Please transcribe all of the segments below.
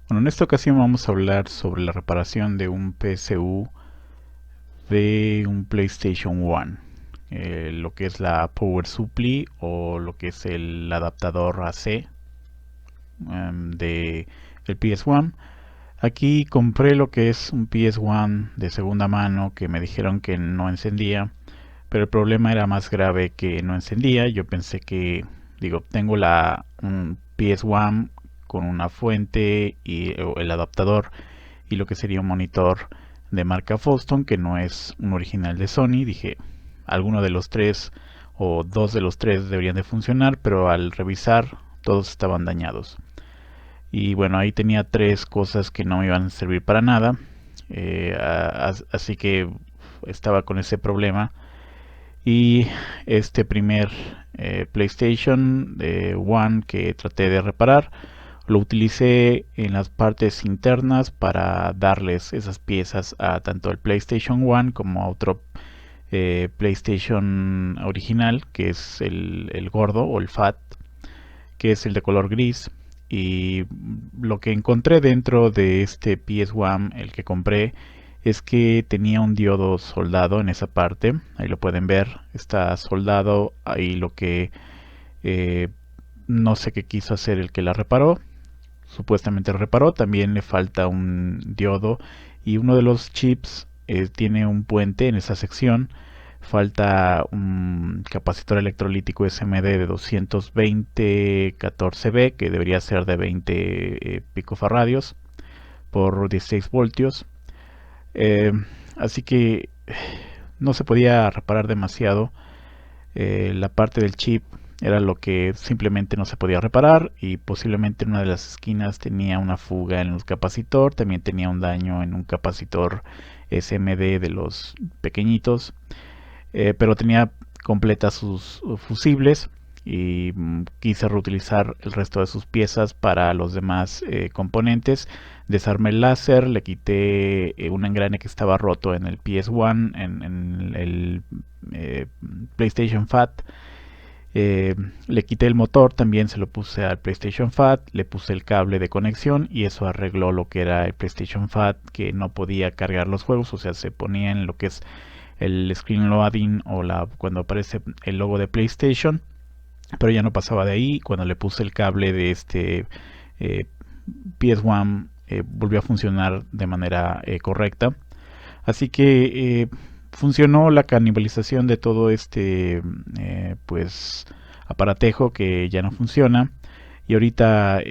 Bueno, en esta ocasión vamos a hablar sobre la reparación de un PSU de un PlayStation 1, lo que es la Power Supply o lo que es el adaptador AC de el PS1. Aquí compré lo que es un PS1 de segunda mano que me dijeron que no encendía, pero el problema era más grave que no encendía. Yo pensé que, tengo un PS1 con una fuente y el adaptador y lo que sería un monitor de marca Foston, que no es un original de Sony. Dije, alguno de los tres o dos de los tres deberían de funcionar, pero al revisar todos estaban dañados. Y bueno, ahí tenía tres cosas que no me iban a servir para nada. Así que estaba con ese problema. Y este primer PlayStation One que traté de reparar, lo utilicé en las partes internas para darles esas piezas a tanto el PlayStation One como a otro PlayStation original, que es el gordo o el Fat, que es el de color gris. Y lo que encontré dentro de este PS1, el que compré, es que tenía un diodo soldado en esa parte. Ahí lo pueden ver, está soldado. Ahí lo que eh, no sé qué quiso hacer el que la reparó. Supuestamente reparó. También le falta un diodo y uno de los chips tiene un puente en esa sección. Falta un capacitor electrolítico SMD de 220 14B, que debería ser de 20 picofaradios por 16 voltios. Eh, Así que no se podía reparar demasiado. La parte del chip era lo que simplemente no se podía reparar, y posiblemente en una de las esquinas tenía una fuga en el capacitor. También tenía un daño en un capacitor SMD de los pequeñitos, pero tenía completas sus fusibles. Y quise reutilizar el resto de sus piezas para los demás componentes. Desarmé el láser, le quité un engrane que estaba roto en el PS1, en el eh, PlayStation Fat. Le quité el motor, también se lo puse al PlayStation Fat, le puse el cable de conexión y eso arregló lo que era el PlayStation Fat, que no podía cargar los juegos. O sea, se ponía en lo que es el screen loading o cuando aparece el logo de PlayStation, pero ya no pasaba de ahí. Cuando le puse el cable de este eh, PS1, volvió a funcionar de manera correcta. Así que funcionó la canibalización de todo este pues aparatejo que ya no funciona. Y ahorita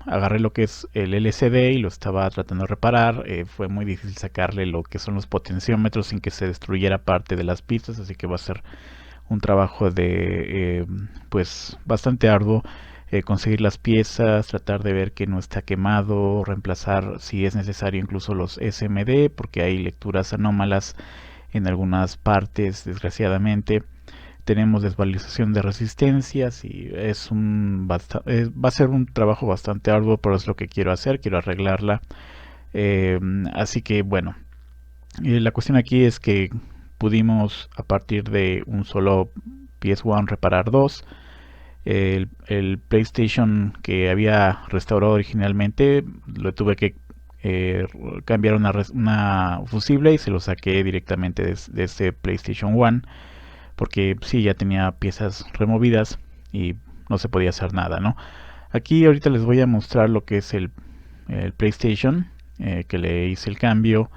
agarré lo que es el LCD y lo estaba tratando de reparar. Fue muy difícil sacarle lo que son los potenciómetros sin que se destruyera parte de las pistas, así que va a ser un trabajo de pues bastante arduo. Conseguir las piezas, tratar de ver que no está quemado, reemplazar si es necesario incluso los SMD, porque hay lecturas anómalas en algunas partes, desgraciadamente. Tenemos desvalorización de resistencias y va a ser un trabajo bastante arduo, pero es lo que quiero hacer, quiero arreglarla. Así que bueno, la cuestión aquí es que pudimos a partir de un solo PS1 reparar dos. El PlayStation que había restaurado originalmente lo tuve que eh, cambiar una fusible y se lo saqué directamente de este PlayStation 1, porque sí, ya tenía piezas removidas y no se podía hacer nada, ¿no? Aquí ahorita les voy a mostrar lo que es el PlayStation que le hice el cambio.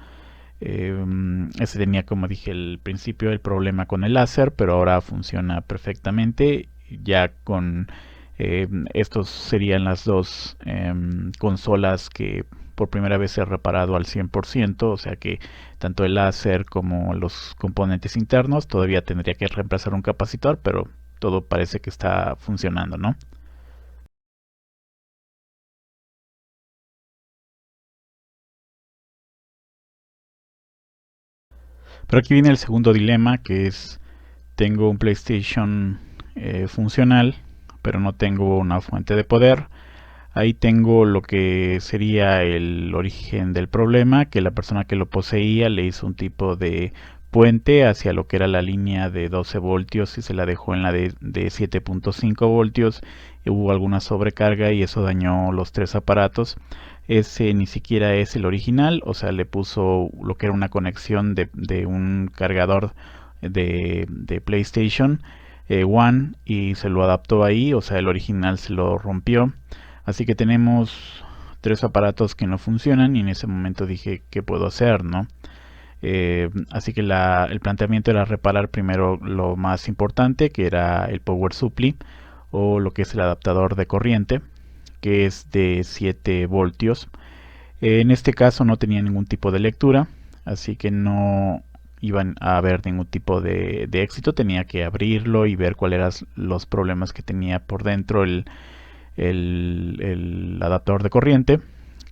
Ese tenía, como dije al principio, el problema con el láser, pero ahora funciona perfectamente. Ya con estos serían las dos consolas que por primera vez he reparado al 100%. O sea que tanto el láser como los componentes internos. Todavía tendría que reemplazar un capacitor, pero todo parece que está funcionando, ¿no? Pero aquí viene el segundo dilema, que es: tengo un PlayStation funcional, pero no tengo una fuente de poder. Ahí tengo lo que sería el origen del problema, que la persona que lo poseía le hizo un tipo de puente hacia lo que era la línea de 12 voltios y se la dejó en la de 7.5 voltios. Hubo alguna sobrecarga y eso dañó los tres aparatos. ese ni siquiera es el original, o sea, le puso lo que era una conexión de un cargador de PlayStation One y se lo adaptó ahí, o sea, el original se lo rompió. Así que tenemos tres aparatos que no funcionan y en ese momento dije, ¿qué puedo hacer, no? Así que el planteamiento era reparar primero lo más importante, que era el power supply o lo que es el adaptador de corriente, que es de 7 voltios. En este caso no tenía ningún tipo de lectura, así que no iban a haber ningún tipo de éxito. Tenía que abrirlo y ver cuáles eran los problemas que tenía por dentro el adaptador de corriente.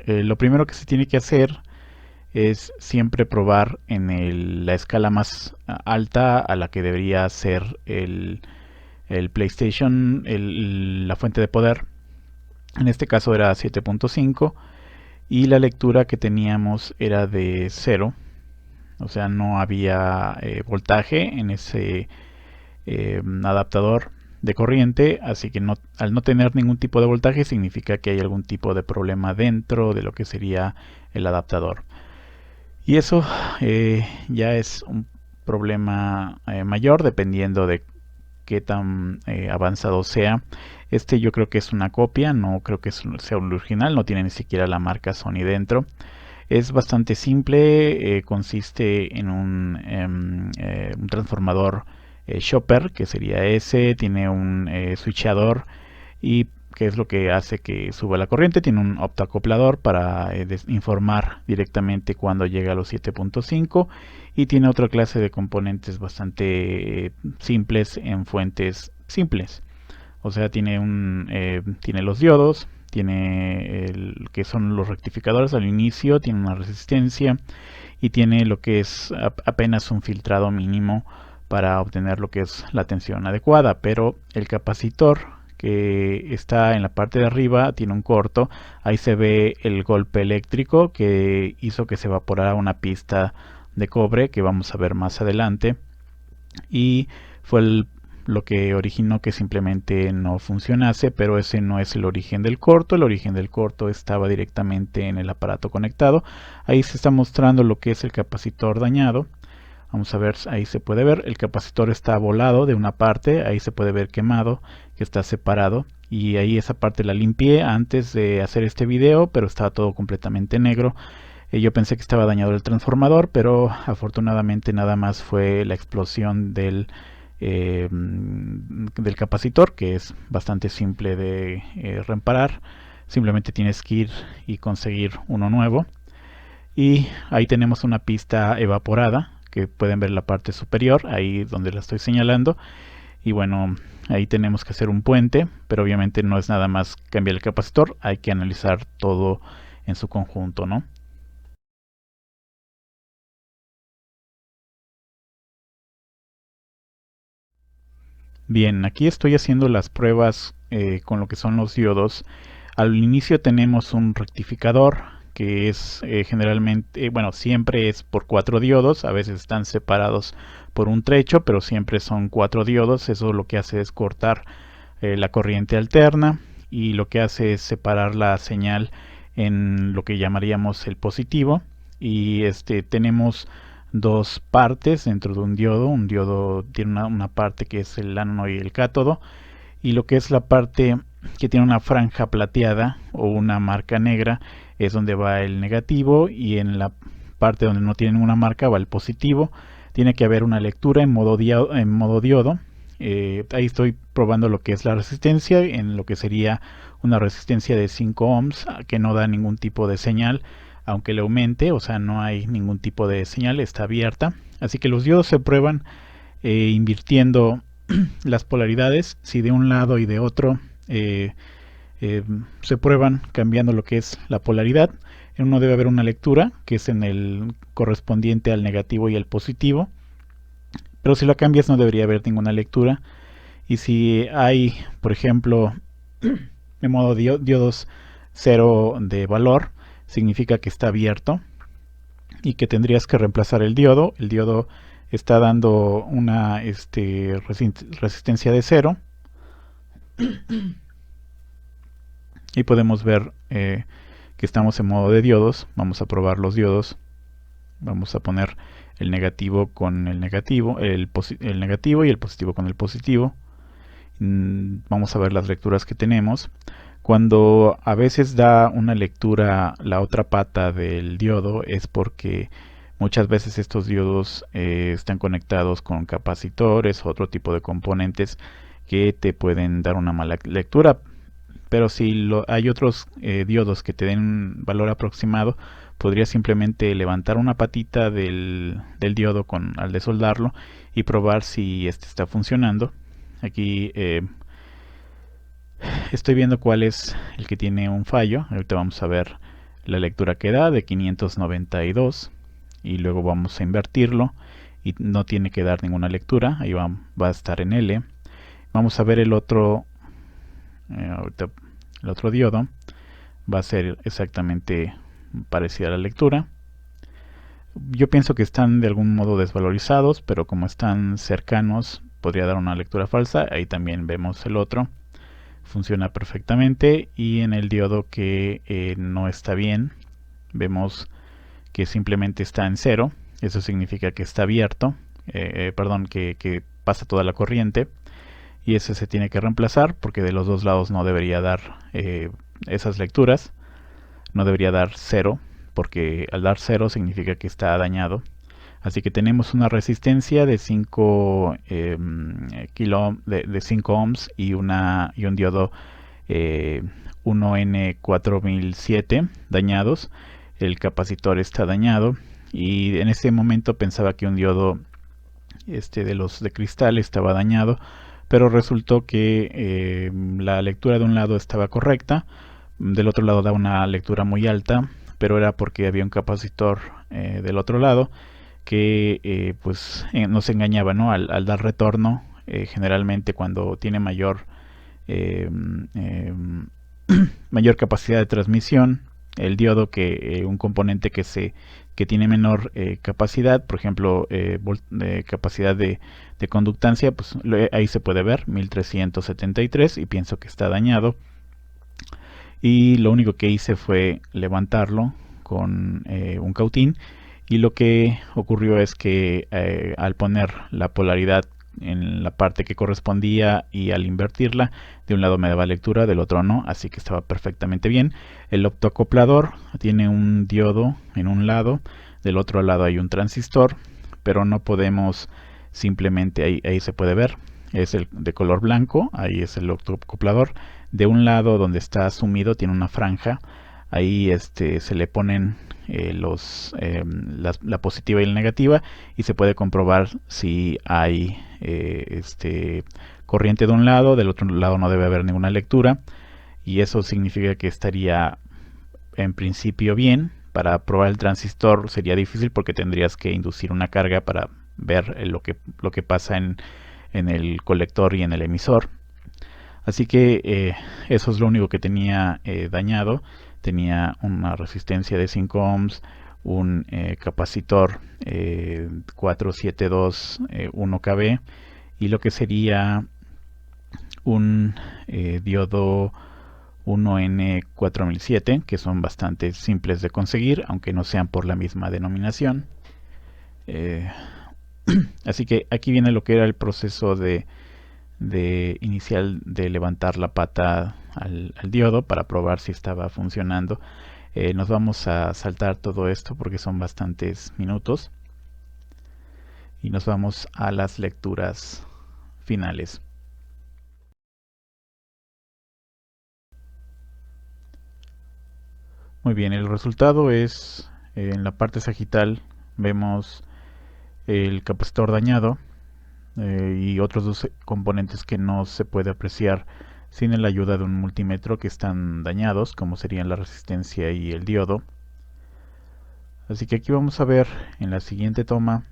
Lo primero que se tiene que hacer es siempre probar en la escala más alta a la que debería ser el PlayStation, la fuente de poder. En este caso era 7.5 y la lectura que teníamos era de 0, o sea, no había voltaje en ese adaptador de corriente, así que al no tener ningún tipo de voltaje significa que hay algún tipo de problema dentro de lo que sería el adaptador. Y eso ya es un problema mayor dependiendo de qué tan avanzado sea. Este yo creo que es una copia, no creo que sea un original, no tiene ni siquiera la marca Sony dentro. Es bastante simple, consiste en un transformador Chopper, que sería ese, tiene un switchador y que es lo que hace que suba la corriente, tiene un optoacoplador para informar directamente cuando llega a los 7.5 y tiene otra clase de componentes bastante simples en fuentes simples. O sea, tiene los diodos, tiene que son los rectificadores al inicio, tiene una resistencia y tiene lo que es apenas un filtrado mínimo para obtener lo que es la tensión adecuada, pero el capacitor que está en la parte de arriba tiene un corto, ahí se ve el golpe eléctrico que hizo que se evaporara una pista de cobre que vamos a ver más adelante y fue lo que originó que simplemente no funcionase, pero ese no es el origen del corto. El origen del corto estaba directamente en el aparato conectado. Ahí se está mostrando lo que es el capacitor dañado. Vamos a ver, ahí se puede ver, el capacitor está volado de una parte, ahí se puede ver quemado, que está separado. Y ahí esa parte la limpié antes de hacer este video, pero estaba todo completamente negro. Yo pensé que estaba dañado el transformador, pero afortunadamente nada más fue la explosión del capacitor, que es bastante simple de reparar. Simplemente tienes que ir y conseguir uno nuevo. Y ahí tenemos una pista evaporada, que pueden ver la parte superior, ahí donde la estoy señalando. Y bueno, ahí tenemos que hacer un puente, pero obviamente no es nada más cambiar el capacitor, hay que analizar todo en su conjunto, ¿no? Bien, aquí estoy haciendo las pruebas con lo que son los diodos. Al inicio tenemos un rectificador que es generalmente, bueno, siempre es por 4 diodos, a veces están separados por un trecho, pero siempre son 4 diodos. Eso lo que hace es cortar la corriente alterna y lo que hace es separar la señal en lo que llamaríamos el positivo. Y tenemos dos partes dentro de un diodo. Un diodo tiene una parte que es el ánodo y el cátodo, y lo que es la parte que tiene una franja plateada o una marca negra es donde va el negativo, y en la parte donde no tiene ninguna marca va el positivo. Tiene que haber una lectura en modo diodo. Ahí estoy probando lo que es la resistencia, en lo que sería una resistencia de 5 ohms que no da ningún tipo de señal aunque le aumente, o sea, no hay ningún tipo de señal, está abierta. Así que los diodos se prueban invirtiendo las polaridades. Si de un lado y de otro se prueban cambiando lo que es la polaridad, en uno debe haber una lectura que es en el correspondiente al negativo y al positivo, pero si lo cambias no debería haber ninguna lectura. Y si hay, por ejemplo, de modo diodos 0 de valor, significa que está abierto y que tendrías que reemplazar el diodo. El diodo está dando una resistencia de 0 y podemos ver que estamos en modo de diodos, vamos a probar los diodos. Vamos a poner el negativo con el negativo, el negativo y el positivo con el positivo. Vamos a ver las lecturas que tenemos. Cuando a veces da una lectura la otra pata del diodo, es porque muchas veces estos diodos están conectados con capacitores o otro tipo de componentes que te pueden dar una mala lectura. Pero si hay otros diodos que te den un valor aproximado, podría simplemente levantar una patita del diodo al desoldarlo y probar si este está funcionando. Aquí estoy viendo cuál es el que tiene un fallo. Ahorita vamos a ver la lectura que da de 592 y luego vamos a invertirlo y no tiene que dar ninguna lectura. Ahí va a estar en L. Vamos a ver el otro ahorita el otro diodo va a ser exactamente parecida a la lectura. Yo pienso que están de algún modo desvalorizados, pero como están cercanos podría dar una lectura falsa. Ahí también vemos el otro, funciona perfectamente. Y en el diodo que no está bien, vemos que simplemente está en cero. Eso significa que está abierto, perdón, que pasa toda la corriente, y ese se tiene que reemplazar porque de los dos lados no debería dar esas lecturas, no debería dar cero, porque al dar cero significa que está dañado. Así que tenemos una resistencia de 5 de 5 ohms y un diodo 1N4007 dañados. El capacitor está dañado y en ese momento pensaba que un diodo de los de cristal estaba dañado, pero resultó que la lectura de un lado estaba correcta, del otro lado da una lectura muy alta, pero era porque había un capacitor del otro lado que nos engañaba, ¿no? Al dar retorno, generalmente cuando tiene mayor mayor capacidad de transmisión, el diodo un componente que tiene menor capacidad, por ejemplo capacidad de conductancia, pues ahí se puede ver 1373 y pienso que está dañado, y lo único que hice fue levantarlo con un cautín, y lo que ocurrió es que al poner la polaridad en la parte que correspondía y al invertirla, de un lado me daba lectura, del otro no, así que estaba perfectamente bien. El optoacoplador tiene un diodo en un lado, del otro lado hay un transistor, pero no podemos simplemente, ahí se puede ver, es el de color blanco, ahí es el optoacoplador. De un lado donde está sumido tiene una franja, ahí se le ponen la positiva y la negativa, y se puede comprobar si hay corriente de un lado, del otro lado no debe haber ninguna lectura, y eso significa que estaría en principio bien. Para probar el transistor sería difícil porque tendrías que inducir una carga para ver lo que pasa en el colector y en el emisor. Así que eso es lo único que tenía dañado. Tenía una resistencia de 5 ohms, un capacitor 472 1kB, y lo que sería un diodo 1N4007, que son bastante simples de conseguir, aunque no sean por la misma denominación. Así que aquí viene lo que era el proceso inicial de levantar la pata al diodo para probar si estaba funcionando. Nos vamos a saltar todo esto porque son bastantes minutos y nos vamos a las lecturas finales. Muy bien, el resultado es en la parte sagital vemos el capacitor dañado y otros dos componentes que no se puede apreciar sin la ayuda de un multímetro, que están dañados, como serían la resistencia y el diodo. Así que aquí vamos a ver en la siguiente toma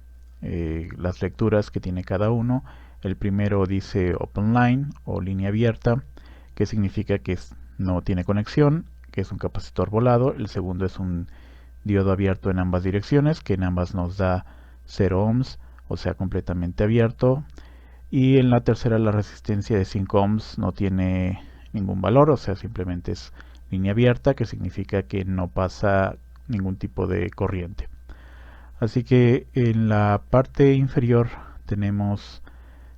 las lecturas que tiene cada uno. El primero dice open line o línea abierta, que significa que no tiene conexión, que es un capacitor volado. El segundo es un diodo abierto en ambas direcciones, que en ambas nos da 0 ohms, o sea, completamente abierto. Y en la tercera, la resistencia de 5 ohms no tiene ningún valor, o sea, simplemente es línea abierta, que significa que no pasa ningún tipo de corriente. Así que en la parte inferior tenemos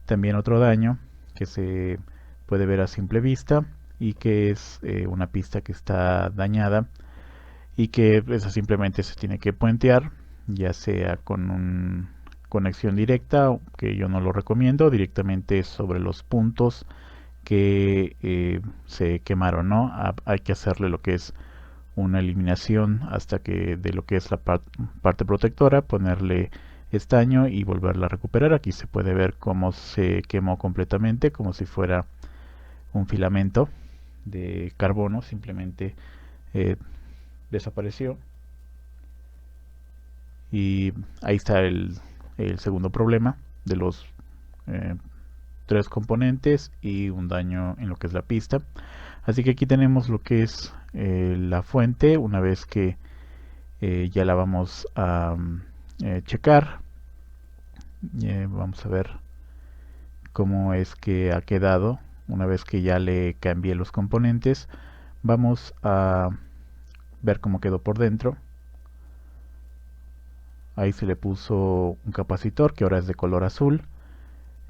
también otro daño que se puede ver a simple vista y que es una pista que está dañada y que esa simplemente se tiene que puentear, ya sea con una conexión directa, que yo no lo recomiendo, directamente sobre los puntos que se quemaron, ¿no? Hay que hacerle lo que es una eliminación hasta que de lo que es la parte protectora, ponerle estaño y volverla a recuperar. Aquí se puede ver cómo se quemó completamente, como si fuera un filamento de carbono, simplemente eh, desapareció. Y ahí está el segundo problema de los eh, tres componentes y un daño en lo que es la pista. Así que aquí tenemos lo que es la fuente. Una vez que ya la vamos a checar, vamos a ver cómo es que ha quedado. Una vez que ya le cambié los componentes, vamos a ver cómo quedó por dentro. Ahí se le puso un capacitor que ahora es de color azul,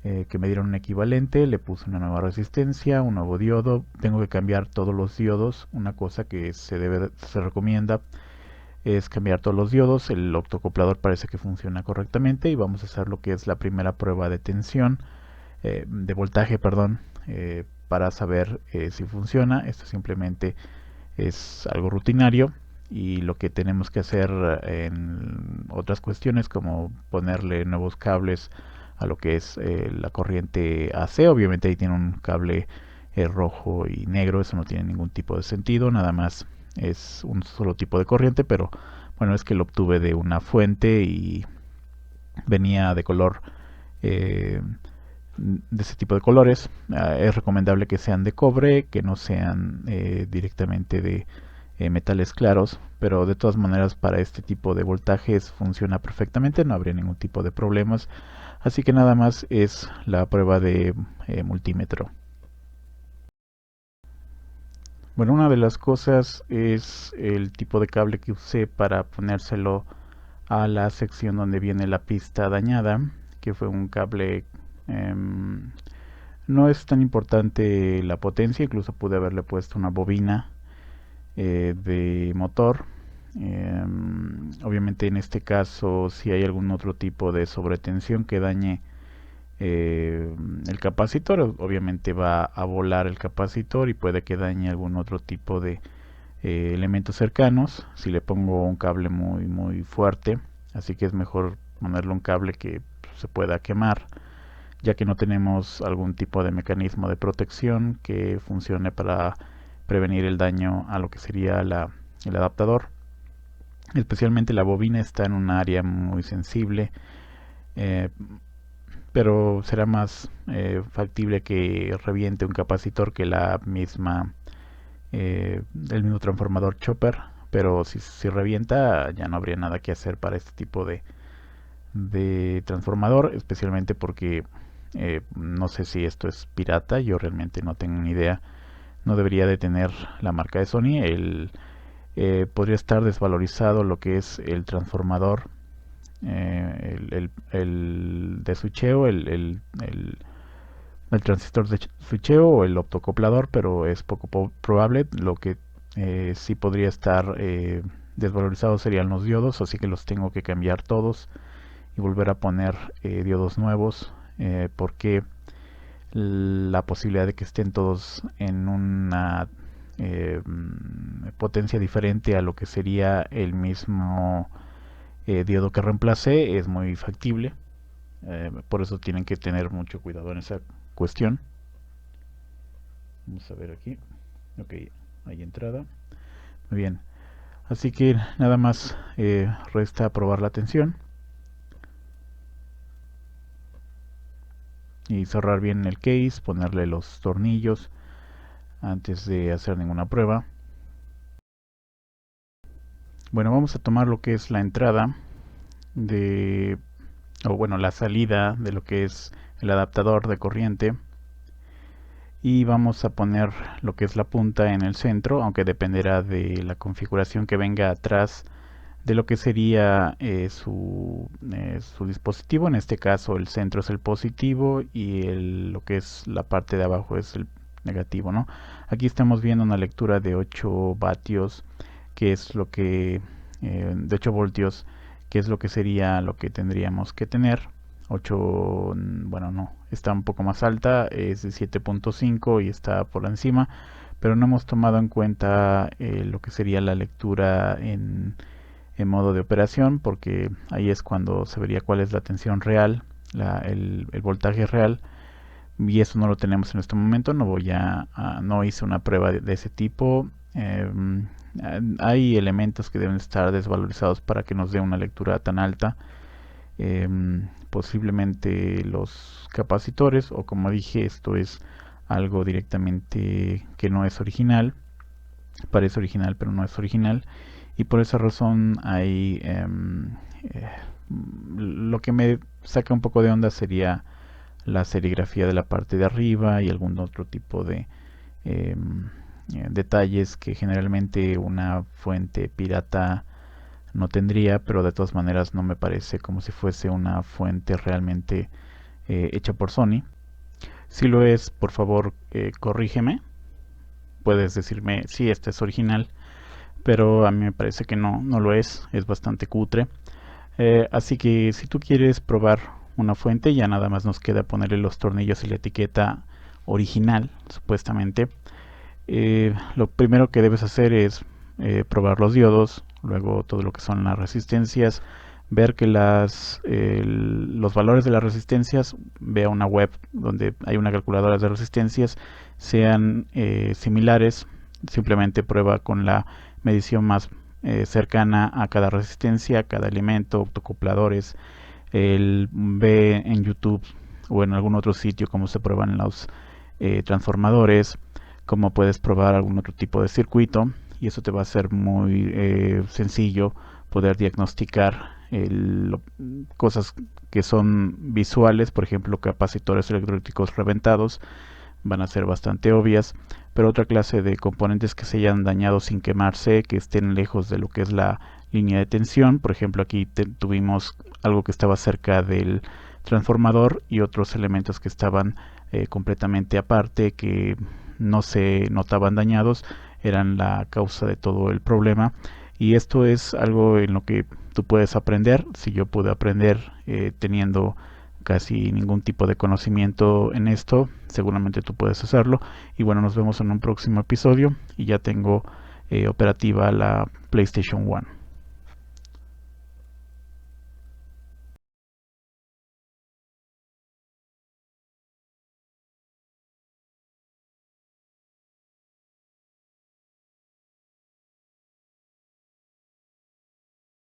que me dieron un equivalente. Le puse una nueva resistencia, un nuevo diodo. Tengo que cambiar todos los diodos. Una cosa que se recomienda es cambiar todos los diodos. El optocoplador parece que funciona correctamente y vamos a hacer lo que es la primera prueba de tensión, de voltaje, perdón, para saber si funciona. Esto simplemente es algo rutinario y lo que tenemos que hacer en otras cuestiones, como ponerle nuevos cables a lo que es la corriente AC. Obviamente ahí tiene un cable rojo y negro, eso no tiene ningún tipo de sentido, nada más es un solo tipo de corriente, pero bueno, es que lo obtuve de una fuente y venía de color de ese tipo de colores. Es recomendable que sean de cobre, que no sean directamente de metales claros, pero de todas maneras para este tipo de voltajes funciona perfectamente, no habría ningún tipo de problemas. Así que nada más es la prueba de multímetro. Bueno, una de las cosas es el tipo de cable que usé para ponérselo a la sección donde viene la pista dañada, que fue un cable. No es tan importante la potencia, incluso pude haberle puesto una bobina de motor. Obviamente en este caso, si hay algún otro tipo de sobretensión que dañe eh, el capacitor, obviamente va a volar el capacitor y puede que dañe algún otro tipo de elementos cercanos si le pongo un cable muy fuerte. Así que es mejor ponerle un cable que se pueda quemar, ya que no tenemos algún tipo de mecanismo de protección que funcione para prevenir el daño a lo que sería el adaptador. Especialmente la bobina está en un área muy sensible, eh, pero será más factible que reviente un capacitor que el mismo transformador chopper. Pero si revienta, ya no habría nada que hacer para este tipo de transformador, especialmente porque no sé si esto es pirata. Yo realmente no tengo ni idea. No debería de tener la marca de Sony. Podría estar desvalorizado lo que es el transformador, el de switcheo, el transistor de switcheo o el optocoplador, pero es poco probable. Lo que sí podría estar desvalorizado serían los diodos, así que los tengo que cambiar todos y volver a poner diodos nuevos, porque la posibilidad de que estén todos en una potencia diferente a lo que sería el mismo diodo que reemplacé es muy factible. Por eso tienen que tener mucho cuidado en esa cuestión. Vamos a ver aquí. Ok, hay entrada. Muy bien. Así que nada más resta probar la tensión y cerrar bien el case, ponerle los tornillos antes de hacer ninguna prueba. Bueno, vamos a tomar lo que es la entrada o bueno, la salida de lo que es el adaptador de corriente, y vamos a poner lo que es la punta en el centro, aunque dependerá de la configuración que venga atrás de lo que sería su dispositivo. En este caso el centro es el positivo y lo que es la parte de abajo es el negativo, ¿no? Aquí estamos viendo una lectura de 8 vatios, que es lo que, de 8 voltios, que es lo que sería lo que tendríamos que tener. 8, bueno, no, está un poco más alta, es de 7.5 y está por encima, pero no hemos tomado en cuenta lo que sería la lectura en modo de operación, porque ahí es cuando se vería cuál es la tensión real, el voltaje real, y eso no lo tenemos en este momento. No hice una prueba de ese tipo. Hay elementos que deben estar desvalorizados para que nos dé una lectura tan alta. Posiblemente los capacitores, o como dije, esto es algo directamente que no es original. Parece original, pero no es original. Y por esa razón hay lo que me saca un poco de onda sería la serigrafía de la parte de arriba y algún otro tipo de eh, detalles que generalmente una fuente pirata no tendría, pero de todas maneras no me parece como si fuese una fuente realmente hecha por Sony. Si lo es, por favor, corrígeme. Puedes decirme si esta es original, pero a mí me parece que no lo es bastante cutre. Así que si tú quieres probar una fuente, ya nada más nos queda ponerle los tornillos y la etiqueta original, supuestamente. Lo primero que debes hacer es probar los diodos, luego todo lo que son las resistencias, ver que los valores de las resistencias, vea una web donde hay una calculadora de resistencias, sean similares. Simplemente prueba con la medición más cercana a cada resistencia, a cada elemento, octocupladores. Ve en YouTube o en algún otro sitio cómo se prueban los transformadores, cómo puedes probar algún otro tipo de circuito, y eso te va a ser muy sencillo poder diagnosticar cosas que son visuales. Por ejemplo, capacitores electrólicos reventados van a ser bastante obvias, pero otra clase de componentes que se hayan dañado sin quemarse, que estén lejos de lo que es la línea de tensión. Por ejemplo, aquí tuvimos algo que estaba cerca del transformador y otros elementos que estaban completamente aparte, que no se notaban dañados, eran la causa de todo el problema. Y esto es algo en lo que tú puedes aprender. Si yo pude aprender teniendo casi ningún tipo de conocimiento en esto, seguramente tú puedes hacerlo. Y bueno, nos vemos en un próximo episodio, y ya tengo operativa la PlayStation 1.